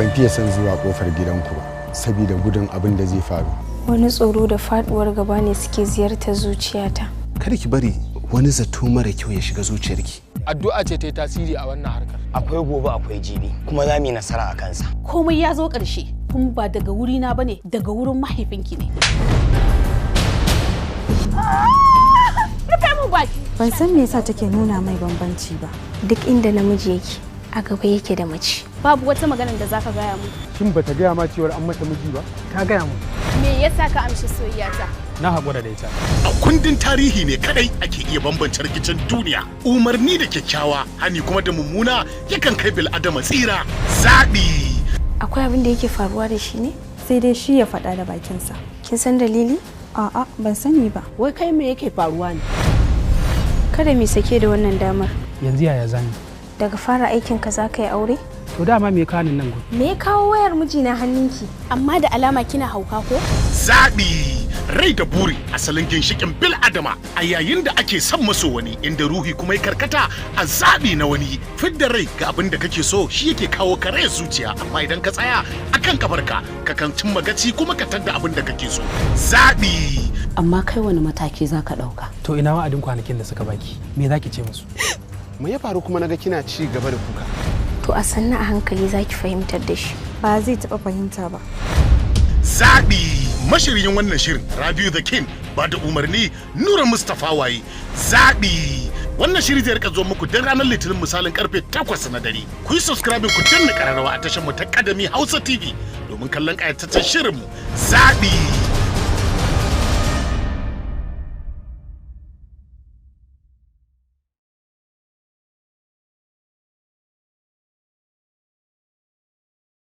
ban fiye son zuwa kofar gidanku ba saboda gudun abin da zai faru. Wani tsoro da faduwar gaba ne suke ziyartar zuciyata. Kada ki bari wani zato mara kyau ya shiga zuciyarki. Addu'a ce ta yi tasiri a wannan harkar. Akwai gobe akwai jibi kuma za mu yi nasara a kansa. Komai ya zo ƙarshe kuma ba daga wurina ba ne, daga wurin mahaifinki ne. Rufe mun baki. Ban san me yasa take nuna mai bambanci ba. Duk inda namiji yake a gaba yake da mace. Babu wata maganar da zaka gaya mu. Shin bata gaya ma cewar an mata miji ba? Ta gaya mu. Me yasa ka amshi soyayyata? Na haƙura da ita. A kundin tarihi ne kadai ake iya bambance rikicin duniya. Umarni da kyakkyawa, hani kuma da mummuna yakan kai bil adama tsira. Zaɓi. Akwai abin da yake faruwa da shi ne? Sai dai shi ya faɗa da bakinsa. Kin san dalili? A'a, ban sani ba. Wai kai me yake faruwa ne? Kada mu sake da wannan damar. Yanzu yaya zani? Daga fara aikin ka za ka yi aure? To dama me kanin nan gudu? Me ya kawo wayar mijina hannunki? Amma da alama kina hauka ko? Zaɓi. Rai da buri asalin ginshikin bil adama a yayin da ake son maso wani inda ruhi kuma ya karkata a zaɓi na wani. Fidda rai ga abin da kake so shi yake kawo kare zuciya, amma idan ka tsaya akan kafarka ka kan cimma gaci kuma ka tadda abin da kake so. Zaɓi. Amma kai wani mataki za ka ɗauka? To ina wa'adin kwanakin da suka baki? Me za ki ce musu? Me ya faru kuma naga kina ci gaba da kuka? To a sanna a hankali za ki fahimtar da shi. Ba zai taɓa fahimta ba. Zaɓi. Mashiryin wannan shirin Rabiu the King ba da umarni Nura Mustapha Waye. Zaɓi. Wannan shiri zai rika zo muku don ranar Litinin misalin karfe 8 na dare. Ku yi subscribe ku danna kararrawa a tashar mu ta Kadami Hausa TV domin kallon ƙayataccen shirinmu. Zaɓi.